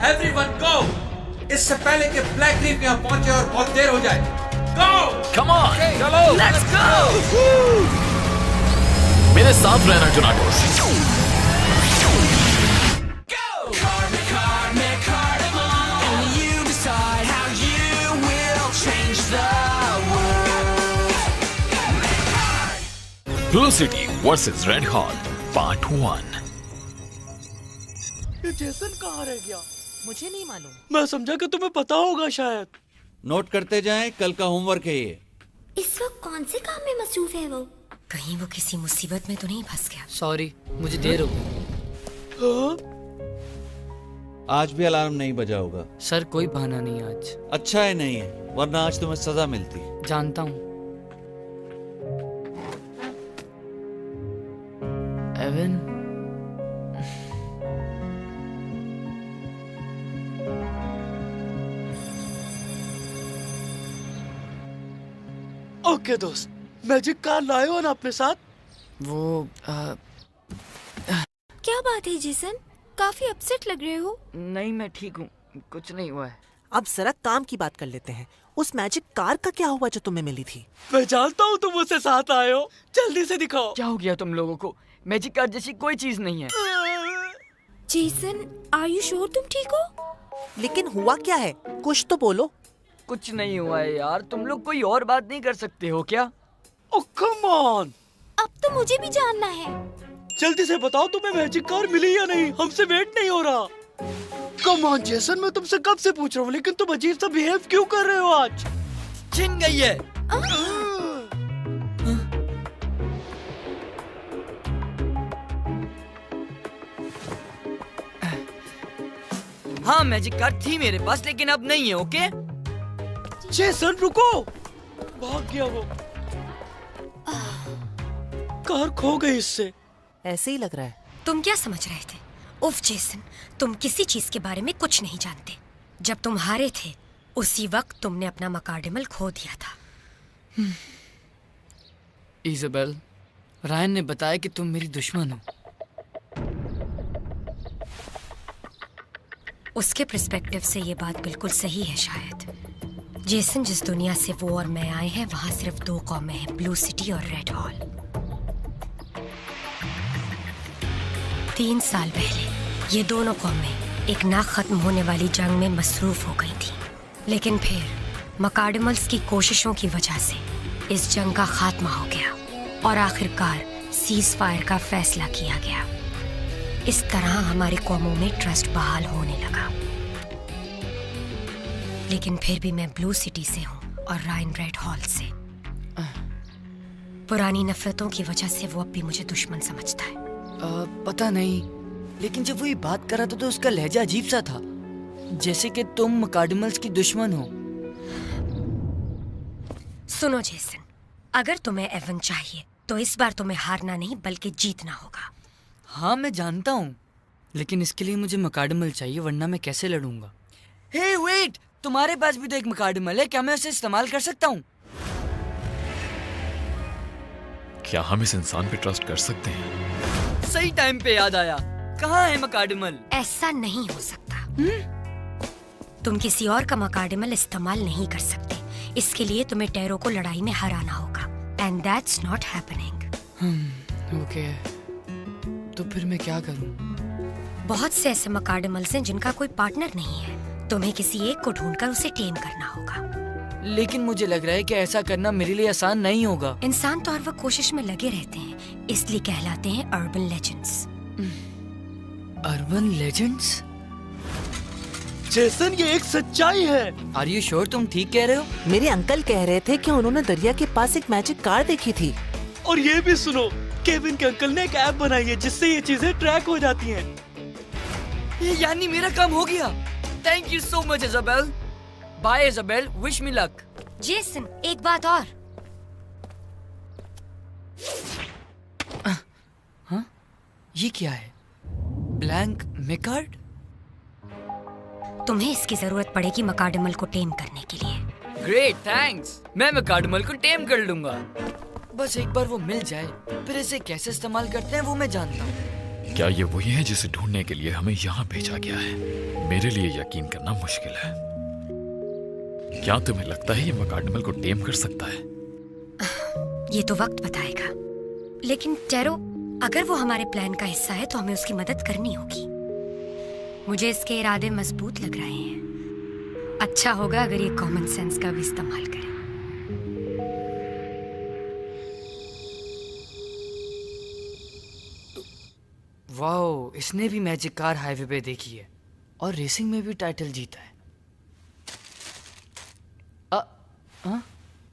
Everyone go! इससे पहले कि ब्लैक रीफ यहाँ पहुंचे और बहुत देर हो जाए। Go! Come on! चलो! Let's go! मेरे साथ रहना टोनाटोस। Blue City vs Red Hall Part 1। ये जेसन कहाँ रह गया? मुझे नहीं मालूम। मैं समझा कि तुम्हें पता होगा शायद। नोट करते जाएं, कल का होमवर्क है ये। इस वक्त कौन से काम में मसरूफ है वो? कहीं वो किसी मुसीबत में तो नहीं फंस गया? सॉरी, मुझे देर हो गई। हाँ? आज भी अलार्म नहीं बजा होगा। सर कोई बहाना नहीं आज। अच्छा है नहीं है, वरना आज तुम्हें सजा मिलती। जानता हूँ। एवन, ओके दोस्त, मैजिक कार लाए हो ना अपने साथ? वो क्या बात है जेसन? काफी अपसेट लग रहे हो। नहीं, मैं ठीक हूँ, कुछ नहीं हुआ है। अब जरा काम की बात कर लेते हैं। उस मैजिक कार का क्या हुआ जो तुम्हें मिली थी? मैं जानता हूँ तुम मुझसे साथ आए हो, जल्दी से दिखाओ। क्या हो गया तुम लोगों को? मैजिक कार जैसी कोई चीज नहीं है। जेसन, आर यू श्योर तुम ठीक हो? लेकिन हुआ क्या है? कुछ तो बोलो। कुछ नहीं हुआ है यार, तुम लोग कोई और बात नहीं कर सकते हो क्या? ओह कम ऑन, अब तो मुझे भी जानना है। जल्दी से बताओ तुम्हें मैजिक कार मिली या नहीं, हमसे वेट नहीं हो रहा। कम ऑन जेसन, मैं तुमसे कब से पूछ रहा हूँ, लेकिन तुम अजीब सा बिहेव क्यों कर रहे हो आज? छिन गई है। हाँ, मैजिक कार थी मेरे पास, लेकिन अब नहीं है। ओके जेसन रुको, भाग गया वो। कार खो गई इससे। ऐसे ही लग रहा है। तुम क्या समझ रहे थे? उफ जेसन, तुम किसी चीज के बारे में कुछ नहीं जानते। जब तुम हारे थे उसी वक्त तुमने अपना मकार्डिमल खो दिया था। इज़ाबेल, रायन ने बताया कि तुम मेरी दुश्मन हो। उसके पर्सपेक्टिव से ये बात बिल्कुल सही है शायद। जेसन, जिस दुनिया से वो और मैं आए हैं वहाँ सिर्फ दो कौमें हैं, ब्लू सिटी और रेड हॉल। 3 साल पहले ये दोनों कौमें एक ना खत्म होने वाली जंग में मसरूफ हो गई थी, लेकिन फिर मकार्डिमल्स की कोशिशों की वजह से इस जंग का खात्मा हो गया और आखिरकार सीज फायर का फैसला किया गया। इस तरह हमारी कौमों में ट्रस्ट बहाल होने लगा। लेकिन फिर भी मैं ब्लू सिटी से हूँ और रायन रेड हॉल से। पुरानी नफरतों की वजह से वो अब भी मुझे दुश्मन समझता है। पता नहीं, लेकिन जब वो ये बात कर रहा था तो उसका लहजा अजीब सा था, जैसे कि तुम मकार्डिमल्स की दुश्मन हो। सुनो जेसन, अगर तुम्हें एवन चाहिए तो इस बार तुम्हें हारना नहीं बल्कि जीतना होगा। हाँ मैं जानता हूँ, लेकिन इसके लिए मुझे मकार्डिमल चाहिए, वरना मैं कैसे लड़ूंगा। हे वेट, तुम्हारे पास भी तो एक मकार्डिमल है, क्या मैं उसे इस्तेमाल कर सकता हूँ? क्या हम इस इंसान पे ट्रस्ट कर सकते हैं? सही टाइम पे याद आया, कहाँ है मकार्डिमल? ऐसा नहीं हो सकता। तुम किसी और का मकार्डिमल इस्तेमाल नहीं कर सकते। इसके लिए तुम्हें टेरो को लड़ाई में हराना होगा, and that's not happening. Okay, तो फिर मैं क्या करूं? बहुत से ऐसे मकार्डिमल्स हैं जिनका कोई पार्टनर नहीं है। तुम्हें किसी एक को ढूंढकर उसे टेम करना होगा। लेकिन मुझे लग रहा है कि ऐसा करना मेरे लिए आसान नहीं होगा। इंसान तो हर वक्त कोशिश में लगे रहते हैं, इसलिए कहलाते हैं urban legends. Urban legends? Jason, ये एक सच्चाई है। आर यू श्योर तुम ठीक कह रहे हो? मेरे अंकल कह रहे थे कि उन्होंने दरिया के पास एक मैजिक कार देखी थी। और ये भी सुनो, केविन के अंकल ने एक ऐप बनाई है जिससे ये चीजें ट्रैक हो जाती हैं। ये यानी मेरा काम हो गया। Thank you so much Isabel. Bye Isabel, wish me luck. Jason, एक बात और। हाँ, ये क्या है? ब्लैंक मेकार्ड? तुम्हें इसकी जरूरत पड़ेगी मकार्डिमल को टेम करने के लिए। Great, thanks. मैं मकार्डिमल को टेम कर लूंगा। बस एक बार वो मिल जाए, फिर इसे कैसे इस्तेमाल करते हैं वो मैं जानता हूँ। क्या ये वही है जिसे ढूंढने के लिए हमें यहाँ भेजा गया है? मेरे लिए यकीन करना मुश्किल है। क्या तुम्हें लगता है ये मकाडमल को टेम कर सकता है? ये तो वक्त बताएगा। लेकिन टेरो, अगर वो हमारे प्लान का हिस्सा है तो हमें उसकी मदद करनी होगी। मुझे इसके इरादे मजबूत लग रहे हैं। अच्छा होगा अगर ये कॉमन सेंस का भी इस्तेमाल करे। वाओ, इसने भी मैजिक कार हाईवे पे देखी है और रेसिंग में भी टाइटल जीता है।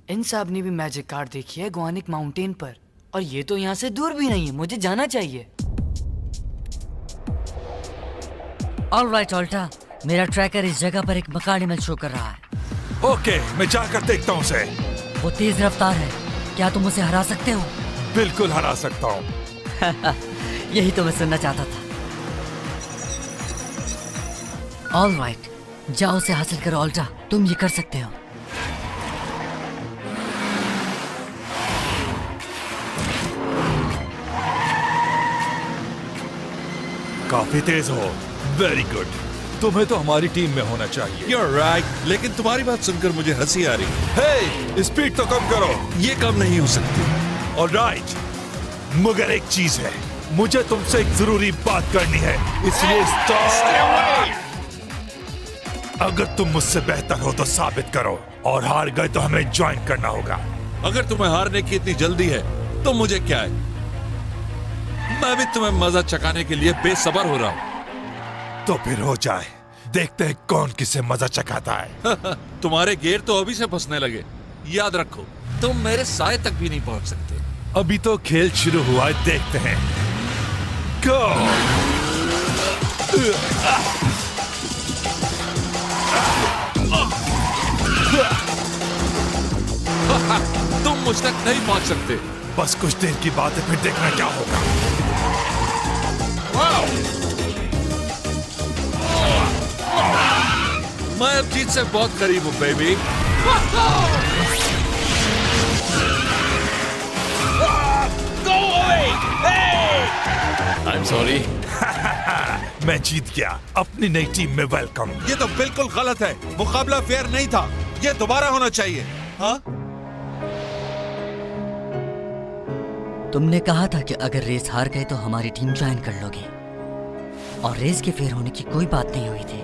इन साहब ने भी मैजिक कार देखी है ग्वानिक माउंटेन पर, और ये तो यहाँ से दूर भी नहीं है। मुझे जाना चाहिए। ऑलराइट ऑल्टा, मेरा ट्रैकर इस जगह पर एक मकाडमल शो कर रहा है। ओके, मैं जाकर देखता हूँ उसे। वो तेज रफ्तार है, क्या तुम उसे हरा सकते हो? बिल्कुल हरा सकता हूँ। यही तो मैं सुनना चाहता था। ऑलराइट, जाओ उसे हासिल करो ऑल्टा, तुम ये कर सकते हो। काफी तेज हो। Very good. तुम्हें तो हमारी टीम में होना चाहिए। You're right, लेकिन तुम्हारी बात सुनकर मुझे हंसी आ रही है। हे, स्पीड तो कम करो। ये कम नहीं हो सकती। ऑलराइट, मगर एक चीज है, मुझे तुमसे एक जरूरी बात करनी है, इसलिए अगर तुम मुझसे बेहतर हो तो साबित करो, और हार गए तो हमें ज्वाइन करना होगा। अगर तुम्हें हारने की इतनी जल्दी है तो मुझे क्या है, मैं भी तुम्हें मजा चखाने के लिए बेसब्र हो रहा हूँ। तो फिर हो जाए, देखते हैं कौन किसे मजा चखाता है। तुम्हारे गेर तो अभी से फंसने लगे। याद रखो, तुम मेरे साए तक भी नहीं पहुंच सकते। अभी तो खेल शुरू हुआ है, देखते हैं। गो! तुम मुझ तक नहीं पहुंच सकते। बस कुछ देर की बात है, फिर देखना क्या होगा। मैं अब जीत से बहुत करीब हूं बेबी। I am sorry. मैं जीत गया। अपनी नई टीम में वेलकम। ये तो बिल्कुल गलत है। मुकाबला फेयर नहीं था। ये दोबारा होना चाहिए। हाँ? तुमने कहा था कि अगर रेस हार गए तो हमारी टीम ज्वाइन कर लोगे, और रेस के फेयर होने की कोई बात नहीं हुई थी।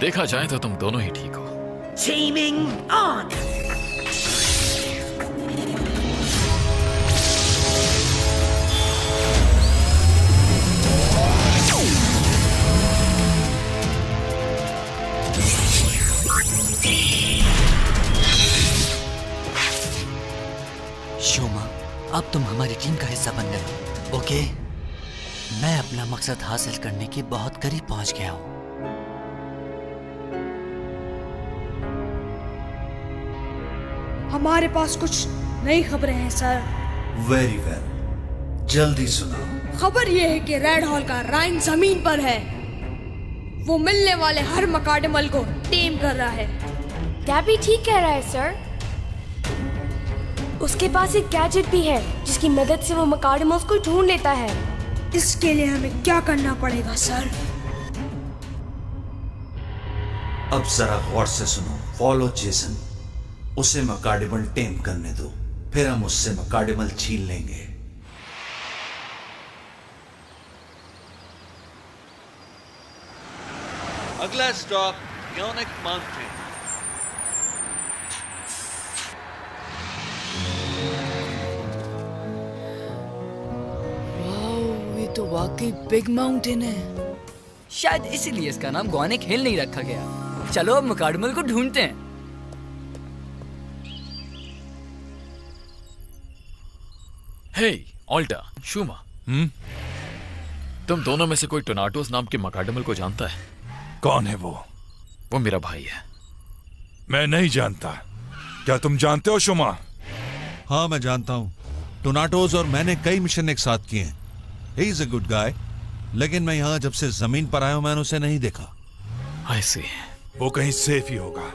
देखा जाए तो तुम दोनों ही ठीक हो। Teaming on! शोमा, अब तुम हमारी टीम का हिस्सा बन गए हो। ओके, मैं अपना मकसद हासिल करने के बहुत करीब पहुंच गया हूं। हमारे पास कुछ नई खबरें हैं सर। वेरी वेल, जल्दी सुनाओ। खबर ये है कि रेड हॉल का राइन जमीन पर है। वो मिलने वाले हर मकाडमल को टेम कर रहा है। डैबी ठीक कह रहा है सर। उसके पास एक गैजेट भी है जिसकी मदद से वो मकाडमल्स को ढूंढ लेता है। इसके लिए हमें क्या करना पड़ेगा सर? अब जरा गौर से सुनो। फॉलो जेसन, उसे मकाडमल टेम करने दो, फिर हम उससे मकाडमल छीन लेंगे। अगला स्टॉप ग्वानिक माउंटेन। वाओ, ये तो वाकई बिग माउंटेन है। शायद इसीलिए इसका नाम ग्वानिक हिल नहीं रखा गया। चलो अब मकाडमल को ढूंढते हैं। हे ऑल्टा, शूमा, तुम दोनों में से कोई टोनाटोस नाम के मकाडमल को जानता है? कौन है वो? वो मेरा भाई है। मैं नहीं जानता। क्या तुम जानते हो शुमा? हाँ, मैं जानता हूँ। टोनाटोस और मैंने कई मिशन एक साथ किए हैं। He is a good guy, लेकिन मैं यहाँ जब से जमीन पर आया हूँ मैंने उसे नहीं देखा। आई सी। वो कहीं सेफ ही होगा।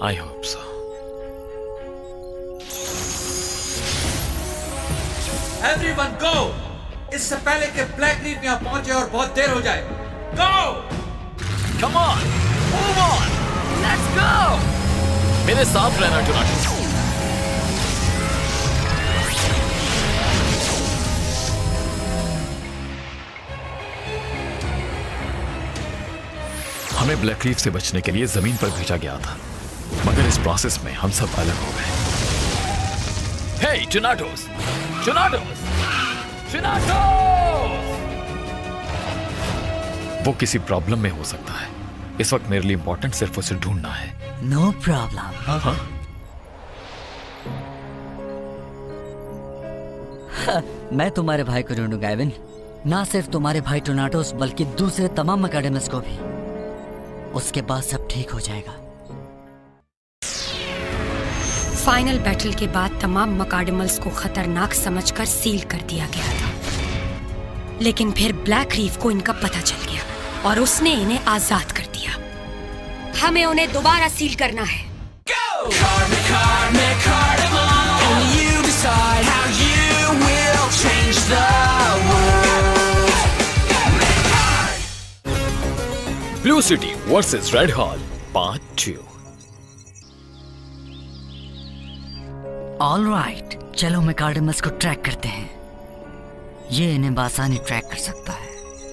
I hope so. Everyone go! इससे पहले कि ब्लैक रीफ यहाँ पहुंचे और बहुत देर हो जाए। Go! Come on, move on, let's go! मेरे साथ रहना टोनाटोस। हमें ब्लैक रीफ से बचने के लिए जमीन पर भेजा गया था, मगर इस प्रोसेस में हम सब अलग हो गए। हे टोनाटोस, टोनाटोस, टोनाटोस! वो किसी प्रॉब्लम में हो सकता है। इस वक्त मेरे लिए इंपॉर्टेंट सिर्फ उसे ढूंढना है। No problem. हाँ? मैं तुम्हारे भाई को ढूंढूंगा एविन। ना सिर्फ तुम्हारे भाई टोनाटोस बल्कि दूसरे तमाम मैकाडेमस को भी। उसके बाद सब ठीक हो जाएगा। फाइनल बैटल के बाद तमाम मैकाडेमल्स को खतरनाक समझकर सील कर दिया गया था, लेकिन फिर ब्लैक रीफ को इनका पता चल गया और उसने इन्हें आजाद कर दिया। हमें उन्हें दोबारा सील करना है। Blue city versus red hall part 2। Alright, चलो मैकाडेमस को ट्रैक करते हैं। ये इन्हें बासानी ट्रैक कर सकता है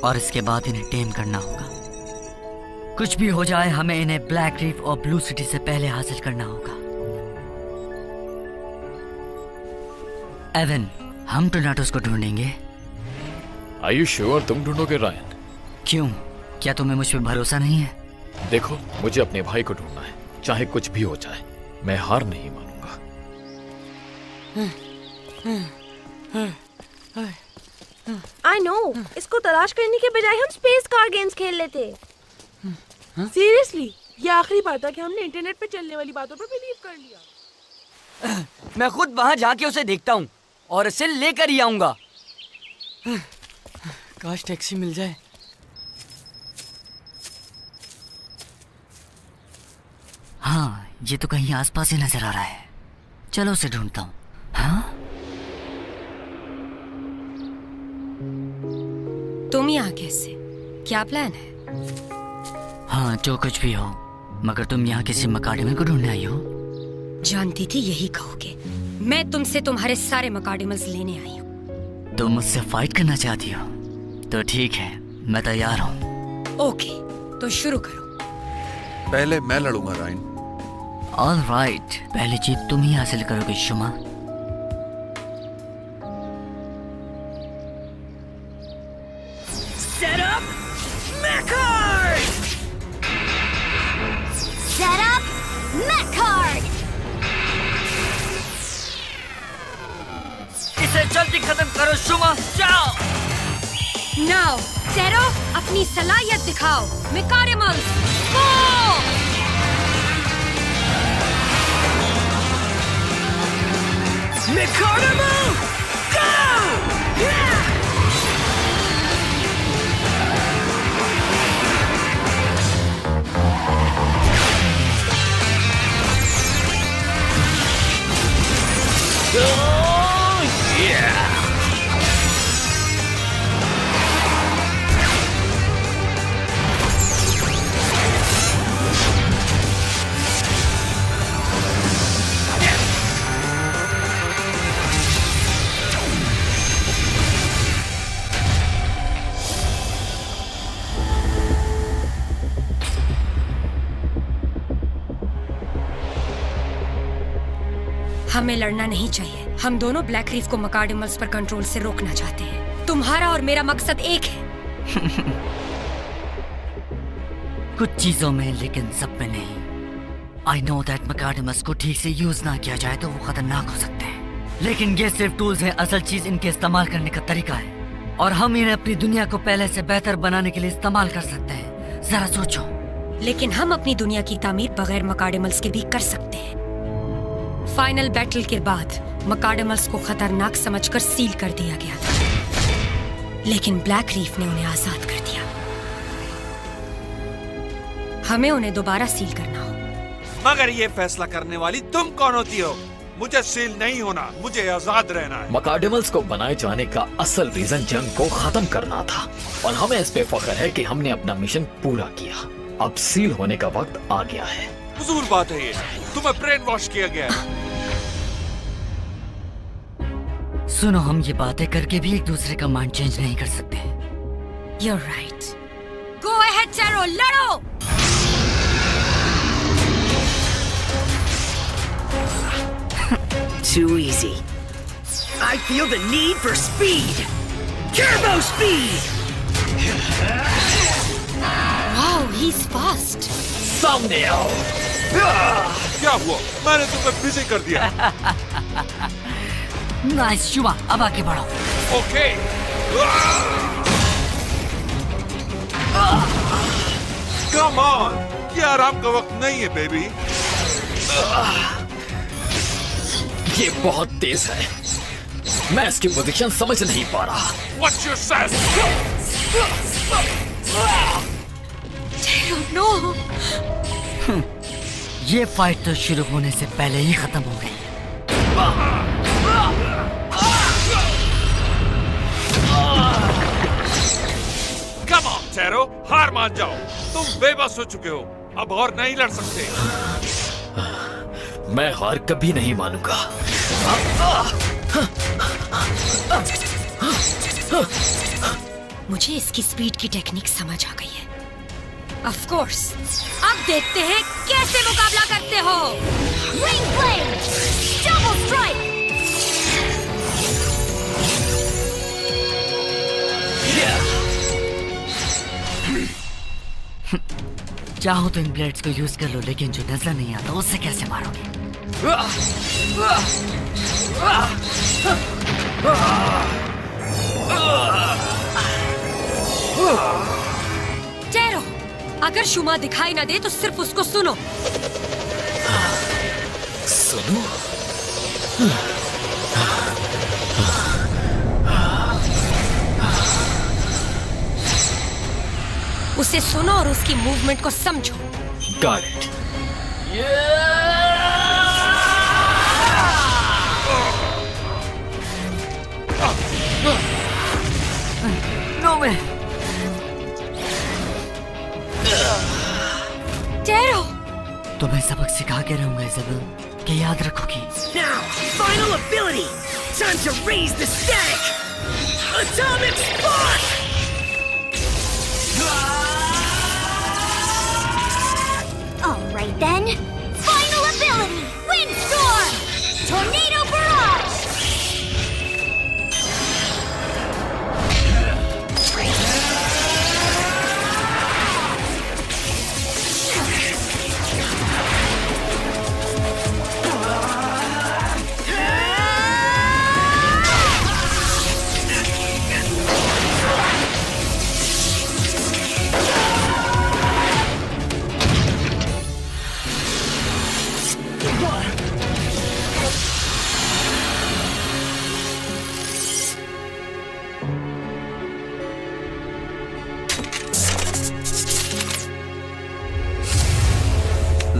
और इसके बाद इन्हें टेम करना होगा। कुछ भी हो जाए हमें इन्हें ब्लैक रीफ और ब्लू सिटी से पहले हासिल करना होगा। एवन, हम टोनाटोस को ढूंढेंगे। Are you sure तुम ढूंढोगे रायन? क्यों, क्या तुम्हें मुझ पर भरोसा नहीं है? देखो, मुझे अपने भाई को ढूंढना है, चाहे कुछ भी हो जाए। मैं हार नहीं मानूंगा। I know, इसको तलाश करने के बजाय हम स्पेस कार गेम्स खेल लेते। सीरियसली, ये आखिरी बार था कि हमने इंटरनेट पे चलने वाली बातों पर बिलीव कर लिया। मैं खुद वहां जाके उसे देखता हूँ और इसे लेकर ही आऊंगा। काश टैक्सी मिल जाए। हाँ, ये तो कहीं आसपास ही नजर आ रहा है। चलो उसे ढूंढता हूँ। हाँ? तुम यहाँ कैसे? क्या प्लान है? हाँ, जो कुछ भी हो, मगर तुम यहाँ किसी मैकाडेमस को ढूंढने आई हो? जानती थी यही कहोगे। मैं तुमसे तुम्हारे सारे मैकाडेमस लेने आई हूँ। तुम मुझसे फाइट करना चाहती हो? तो ठीक है, मैं तैयार हूँ। ओके, तो शुरू करो। पहले मैं लड़ूंगा रायन। ऑलराइट, पहली जीत तुम ही हासिल करोगे शुमा। Set up Mechard! Set up Mechard! इसे जल्दी खत्म करो शुमा, जाओ! नाउ, ज़ेरो, अपनी सलाहियत दिखाओ। मैकाडेमल्स, गो! Mechardimals, go! Yeah! Oh, yeah! हमें लड़ना नहीं चाहिए। हम दोनों ब्लैक रीफ को मैकाडेमल्स पर कंट्रोल से रोकना चाहते हैं। तुम्हारा और मेरा मकसद एक है। कुछ चीजों में, लेकिन सब में नहीं। आई नो दैट मैकाडेमस को ठीक से यूज ना किया जाए तो वो खतरनाक हो सकते हैं, लेकिन ये सिर्फ टूल्स हैं। असल चीज इनके इस्तेमाल करने का तरीका है, और हम इन्हें अपनी दुनिया को पहले से बेहतर बनाने के लिए इस्तेमाल कर सकते हैं। जरा सोचो। लेकिन हम अपनी दुनिया की तामीर बगैर मैकाडेमल्स के भी कर सकते हैं। फाइनल बैटल के बाद मैकाडेमल्स को खतरनाक समझकर सील कर दिया गया था, लेकिन ब्लैक रीफ ने उन्हें आजाद कर दिया। हमें उन्हें दोबारा सील करना हो। मगर ये फैसला करने वाली तुम कौन होती हो? मुझे सील नहीं होना, मुझे आजाद रहना है। मकार्डिमल्स को बनाए जाने का असल रीजन जंग को खत्म करना था और हमें इस पे फख्र है कि हमने अपना मिशन पूरा किया। अब सील होने का वक्त आ गया है। फजूल बात है ये, तुम्हें ब्रेन वॉश किया गया है। सुनो, हम ये बातें करके भी एक दूसरे का माइंड चेंज नहीं कर सकते। You're right. Go ahead, Taro, लड़ो! Too easy. I feel the need for speed. Turbo speed! Wow, he's fast. Thumbnail! क्या हुआ? मैंने तुम्हें बिजी कर दिया। नाइस शुभा, अब आगे बढ़ो। ओके। कम ऑन, ये आराम का वक्त नहीं है बेबी। ये बहुत तेज है, मैं इसकी पोजीशन समझ नहीं पा रहा। What's your sense? No. ये फाइट तो शुरू होने से पहले ही खत्म हो गई। Come on, Taro, हार मान जाओ। तुम बेबस हो चुके हो, अब और नहीं लड़ सकते। मैं हार कभी नहीं मानूंगा। मुझे इसकी स्पीड की टेक्निक समझ आ गई है। Of course. अब देखते हैं कैसे मुकाबला करते हो। Ring blade, double strike. चाहो तो इन ब्लेड्स को यूज कर लो, लेकिन जो नजर नहीं आता उससे कैसे मारोगे? टेरो, अगर शुमा दिखाई ना दे तो सिर्फ उसको सुनो। सुनो? उसे सुनो और उसकी मूवमेंट को समझो। Got it. No way. Tarot, तुम्हें सबक सिखा के रहूंगा इज़ाबेल, कि याद रखोगी। Now, final ability. Time to raise the static. Atomic Spark! All right then. Final ability. Windstorm. Tornado Barrage.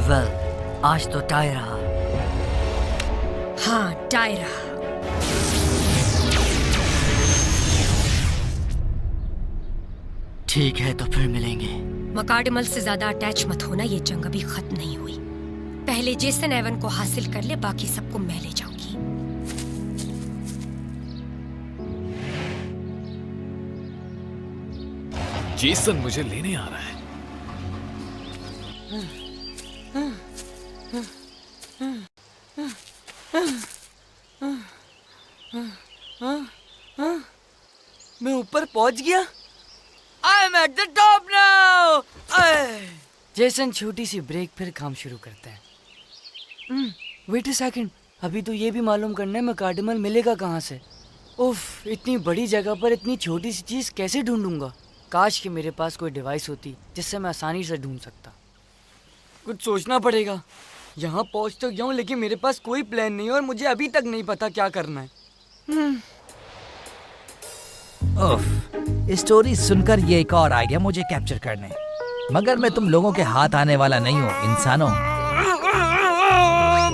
Well, आज तो टाई रहा। हाँ, टाई रहा। ठीक है, तो फिर मिलेंगे। मकार्डिमल से ज्यादा अटैच मत होना, ये जंग अभी खत्म नहीं हुई। पहले जेसन एवन को हासिल कर ले, बाकी सबको मैं ले जाऊंगी। जेसन मुझे लेने आ रहा है। मैं ऊपर पहुंच गया। I am at the top now. Jason छोटी सी ब्रेक, फिर काम शुरू करता है। वेट अ सेकंड, अभी तो ये भी मालूम करना है मकार्डिमल मिलेगा कहाँ से। उफ, इतनी बड़ी जगह पर इतनी छोटी सी चीज कैसे ढूंढूंगा। काश कि मेरे पास कोई डिवाइस होती जिससे मैं आसानी से ढूंढ सकता। कुछ सोचना पड़ेगा। यहाँ पहुँच तो गया हूँ, लेकिन मेरे पास कोई प्लान नहीं है और मुझे अभी तक नहीं पता क्या करना है। उफ, स्टोरी सुनकर ये एक और आ गया मुझे कैप्चर करने। मगर मैं तुम लोगों के हाथ आने वाला नहीं हूँ इंसानों।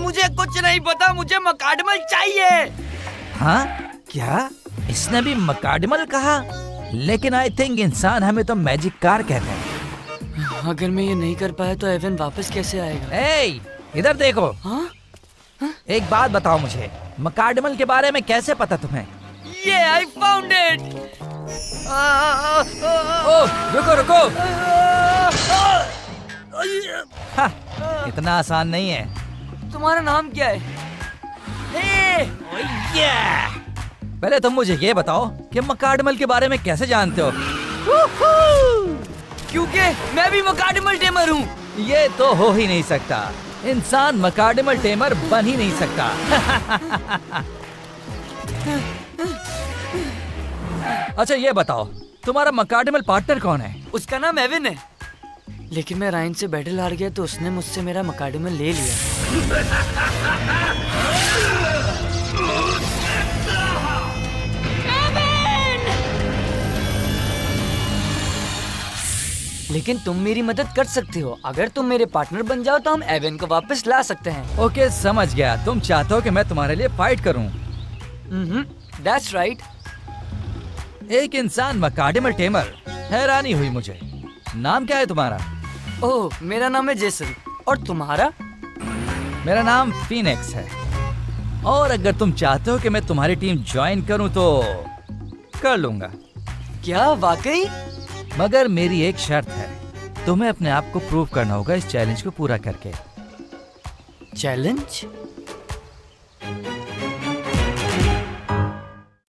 मुझे कुछ नहीं पता, मुझे मकाडमल चाहिए। हाँ क्या? इसने भी मकाडमल कहा? लेकिन आई थिंक इंसान हमें तो मैजिक कार कहते हैं। अगर मैं ये नहीं कर पाया तो एवन वापस कैसे आएगा? ए, इधर देखो। हाँ? एक बात बताओ मुझे, मकाडमल के बारे में कैसे पता तुम्हें? ये आई फाउंड इट। ओह, रुको रुको। हाँ, इतना आसान नहीं है। तुम्हारा नाम क्या है? पहले तुम मुझे ये बताओ कि मकाडमल के बारे में कैसे जानते हो? क्योंकि मैं भी मकाडमल टेमर हूँ। ये तो हो ही नहीं सकता। इंसान मकाडमल टेमर बन ही नहीं सकता। अच्छा ये बताओ, तुम्हारा मकाडमल पार्टनर कौन है? उसका नाम एवन है, लेकिन मैं रायन से बैटल हार गया तो उसने मुझसे मेरा मकाडमल ले लिया। लेकिन तुम मेरी मदद कर सकते हो। अगर तुम मेरे पार्टनर बन जाओ तो हम एवन को वापस ला सकते हैं। ओके, समझ गया। तुम चाहते हो कि मैं तुम्हारे लिए फाइट करूं? That's right. एक इंसान मकाडमल टेमर, हैरानी हुई मुझे। नाम क्या है तुम्हारा? ओह, मेरा नाम है जेसन। और तुम्हारा? मेरा नाम फीनिक्स है। और अगर तुम चाहते हो कि मैं तुम्हारी टीम ज्वाइन करूं तो कर लूंगा। क्या वाकई? मगर मेरी एक शर्त है, तुम्हें अपने आप को प्रूव करना होगा इस चैलेंज को पूरा करके। चैलेंज?